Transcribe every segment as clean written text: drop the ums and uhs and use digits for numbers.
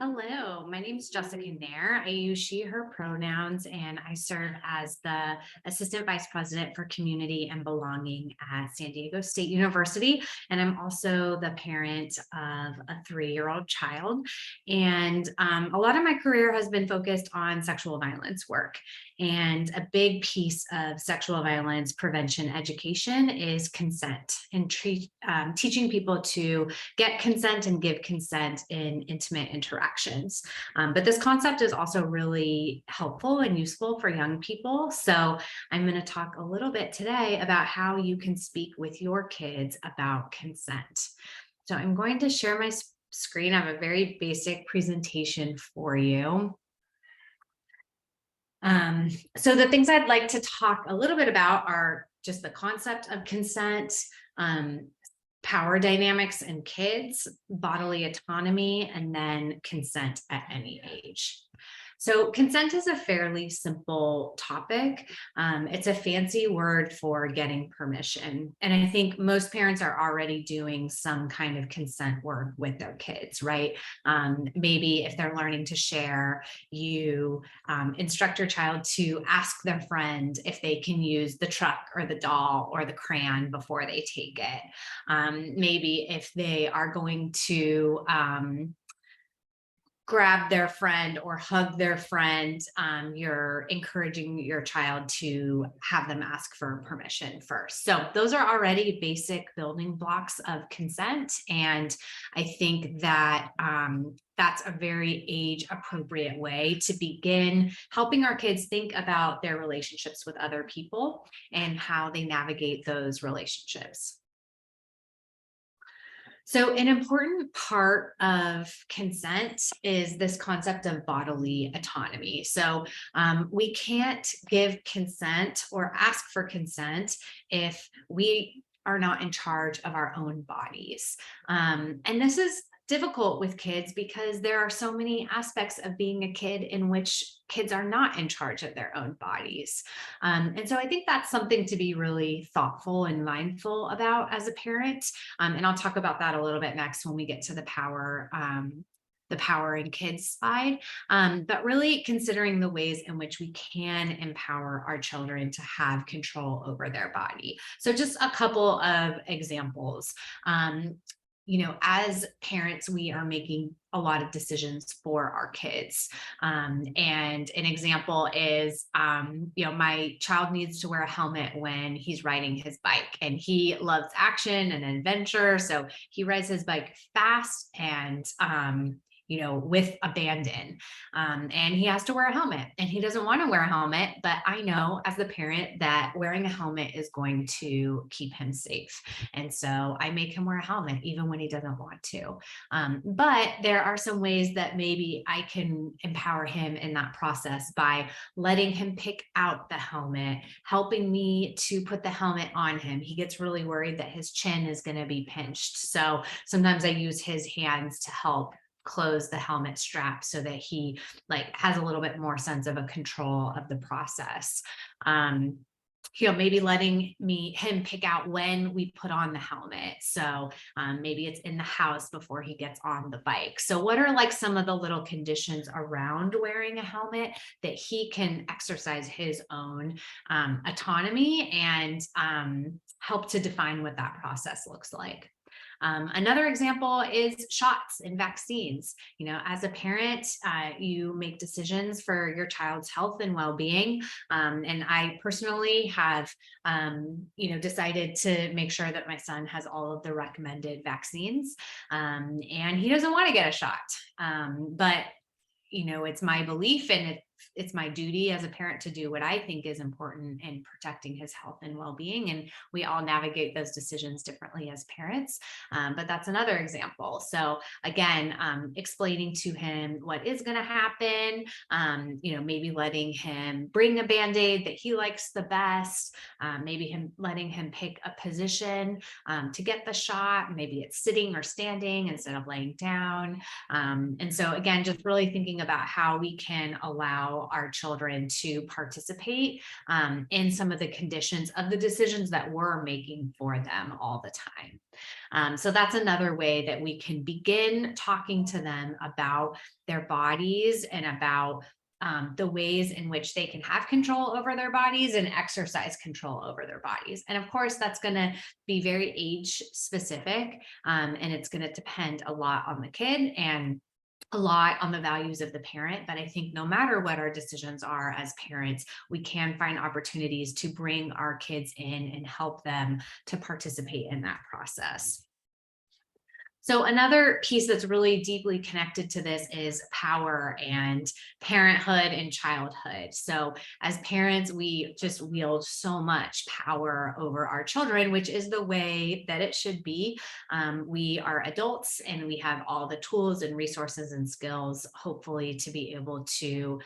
Hello, my name is Jessica Nair. I use she, her pronouns, and I serve as the Assistant Vice President for Community and Belonging at San Diego State University. And I'm also the parent of a 3-year-old child. And a lot of my career has been focused on sexual violence work. And a big piece of sexual violence prevention education is consent and teaching people to get consent and give consent in intimate interactions. But this concept is also really helpful and useful for young people. So I'm going to talk a little bit today about how you can speak with your kids about consent. So I'm going to share my screen. I have a very basic presentation for you. So the things I'd like to talk a little bit about are just the concept of consent, power dynamics in kids, bodily autonomy, and then consent at any age. So consent is a fairly simple topic. It's a fancy word for getting permission. And I think most parents are already doing some kind of consent work with their kids, right? Maybe if they're learning to share, you instruct your child to ask their friend if they can use the truck or the doll or the crayon before they take it. Maybe if they are going to grab their friend or hug their friend, you're encouraging your child to have them ask for permission first. So those are already basic building blocks of consent. And I think that that's a very age appropriate way to begin helping our kids think about their relationships with other people and how they navigate those relationships. So an important part of consent is this concept of bodily autonomy. So we can't give consent or ask for consent if we are not in charge of our own bodies. And this is difficult with kids because there are so many aspects of being a kid in which kids are not in charge of their own bodies. And so I think that's something to be really thoughtful and mindful about as a parent. And I'll talk about that a little bit next when we get to the power in kids side, but really considering the ways in which we can empower our children to have control over their body. So just a couple of examples. As parents, we are making a lot of decisions for our kids. And an example is, my child needs to wear a helmet when he's riding his bike, and he loves action and adventure. So he rides his bike fast and with abandon. And he has to wear a helmet, and he doesn't want to wear a helmet, but I know as the parent that wearing a helmet is going to keep him safe. And so I make him wear a helmet even when he doesn't want to. But there are some ways that maybe I can empower him in that process by letting him pick out the helmet, helping me to put the helmet on him. He gets really worried that his chin is going to be pinched. So sometimes I use his hands to help close the helmet strap so that he has a little bit more sense of a control of the process. Maybe letting him pick out when we put on the helmet. So maybe it's in the house before he gets on the bike. So what are some of the little conditions around wearing a helmet that he can exercise his own autonomy and help to define what that process looks like? Another example is shots and vaccines. As a parent, you make decisions for your child's health and well-being. And I personally have, decided to make sure that my son has all of the recommended vaccines. And he doesn't want to get a shot. But it's my belief, and it's my duty as a parent to do what I think is important in protecting his health and well-being. And we all navigate those decisions differently as parents. But that's another example. So again, explaining to him what is going to happen, maybe letting him bring a Band-Aid that he likes the best, maybe letting him pick a position to get the shot. Maybe it's sitting or standing instead of laying down. And so again, just really thinking about how we can allow allow our children to participate in some of the conditions of the decisions that we're making for them all the time. So that's another way that we can begin talking to them about their bodies and about the ways in which they can have control over their bodies and exercise control over their bodies. And of course, that's going to be very age specific, and it's going to depend a lot on the kid and a lot on the values of the parent. But I think no matter what our decisions are as parents, we can find opportunities to bring our kids in and help them to participate in that process. So another piece that's really deeply connected to this is power and parenthood and childhood. So as parents, we just wield so much power over our children, which is the way that it should be. We are adults and we have all the tools and resources and skills, hopefully, to be able to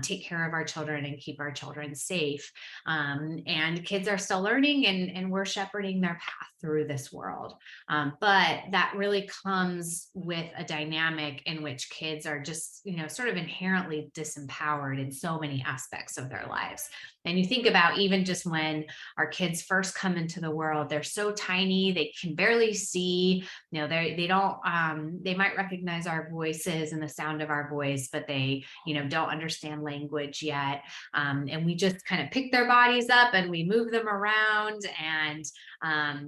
take care of our children and keep our children safe. And kids are still learning, and we're shepherding their path through this world. But that really comes with a dynamic in which kids are just, sort of inherently disempowered in so many aspects of their lives. And you think about even just when our kids first come into the world, they're so tiny, they can barely see, they don't, they might recognize our voices and the sound of our voice, but they, don't understand language yet. And we just kind of pick their bodies up and we move them around, and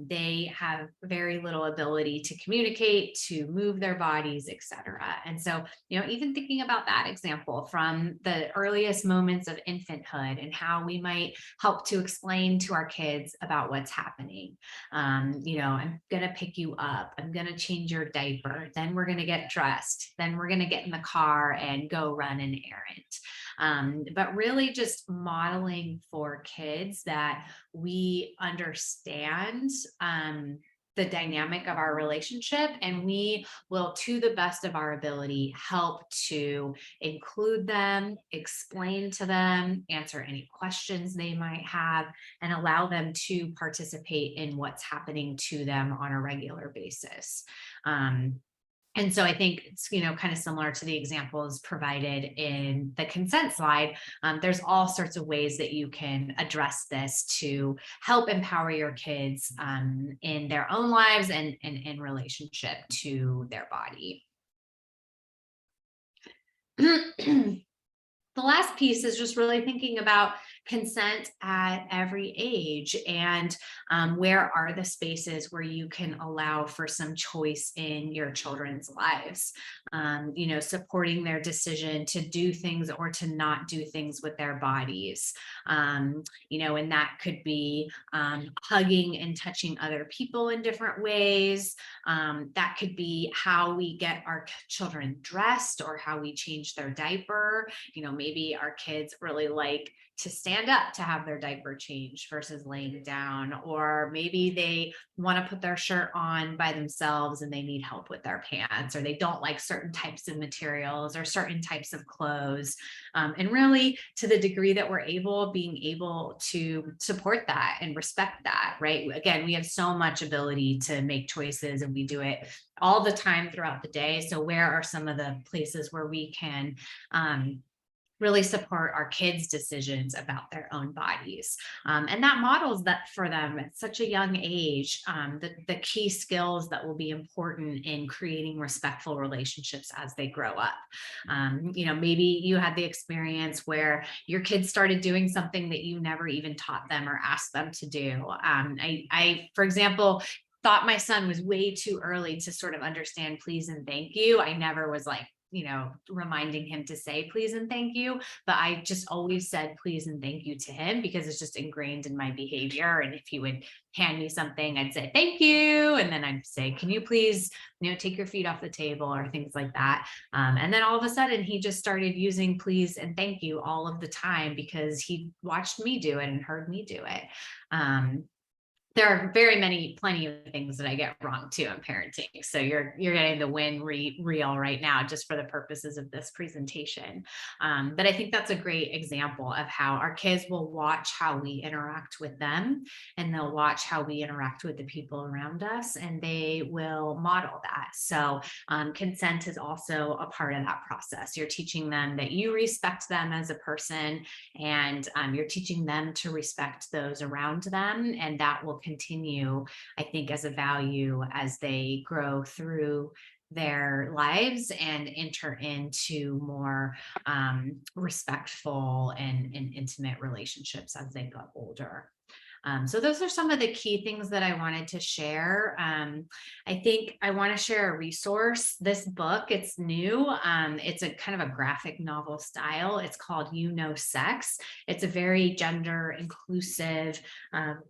they have very little ability to communicate, to move their bodies, etc. And so, even thinking about that example from the earliest moments of infanthood and how we might help to explain to our kids about what's happening. I'm going to pick you up. I'm going to change your diaper. Then we're going to get dressed. Then we're going to get in the car and go run an errand. But really just modeling for kids that we understand the dynamic of our relationship, and we will, to the best of our ability, help to include them, explain to them, answer any questions they might have, and allow them to participate in what's happening to them on a regular basis. And so I think it's, kind of similar to the examples provided in the consent slide. There's all sorts of ways that you can address this to help empower your kids in their own lives and in relationship to their body. The last piece is just really thinking about consent at every age, and where are the spaces where you can allow for some choice in your children's lives, supporting their decision to do things or to not do things with their bodies, and that could be hugging and touching other people in different ways. That could be how we get our children dressed or how we change their diaper. Maybe our kids really like to stand up to have their diaper changed versus laying down, or maybe they want to put their shirt on by themselves and they need help with their pants, or they don't like certain types of materials or certain types of clothes. And really, to the degree that we're being able to support that and respect that, right? Again, we have so much ability to make choices, and we do it all the time throughout the day. So where are some of the places where we can really support our kids' decisions about their own bodies? And that models that for them at such a young age, the key skills that will be important in creating respectful relationships as they grow up. Maybe you had the experience where your kids started doing something that you never even taught them or asked them to do. I, for example, thought my son was way too early to sort of understand please and thank you. I never was like, reminding him to say please and thank you, but I just always said please and thank you to him because it's just ingrained in my behavior. And if he would hand me something, I'd say thank you, and then I'd say, can you please, take your feet off the table, or things like that. And then all of a sudden he just started using please and thank you all of the time because he watched me do it and heard me do it. there are plenty of things that I get wrong too in parenting. So you're getting the reel right now, just for the purposes of this presentation. But I think that's a great example of how our kids will watch how we interact with them, and they'll watch how we interact with the people around us, and they will model that. So consent is also a part of that process. You're teaching them that you respect them as a person, and you're teaching them to respect those around them, and that will continue, I think, as a value as they grow through their lives and enter into more respectful and intimate relationships as they get older. So those are some of the key things that I wanted to share. I think I want to share a resource. This book, it's new. It's a kind of a graphic novel style. It's called You Know Sex. It's a very gender inclusive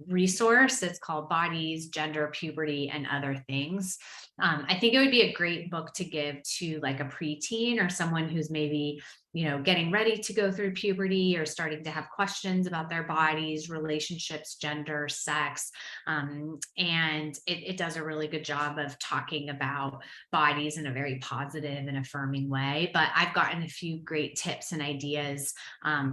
resource. It's called Bodies, Gender, Puberty, and Other Things. I think it would be a great book to give to like a preteen or someone who's maybe getting ready to go through puberty or starting to have questions about their bodies, relationships, gender, sex. And it does a really good job of talking about bodies in a very positive and affirming way. But I've gotten a few great tips and ideas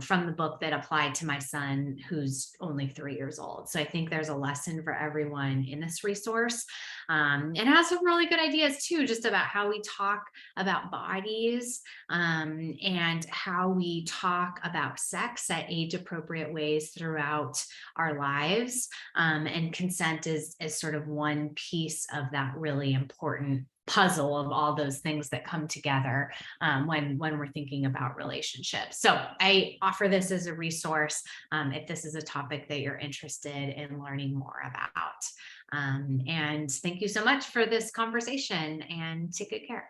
from the book that apply to my son, who's only 3 years old. So I think there's a lesson for everyone in this resource. And it has some really good ideas too, just about how we talk about bodies, and how we talk about sex at age appropriate ways throughout our lives. And consent is sort of one piece of that really important puzzle of all those things that come together when we're thinking about relationships. So I offer this as a resource if this is a topic that you're interested in learning more about. And thank you so much for this conversation, and take good care.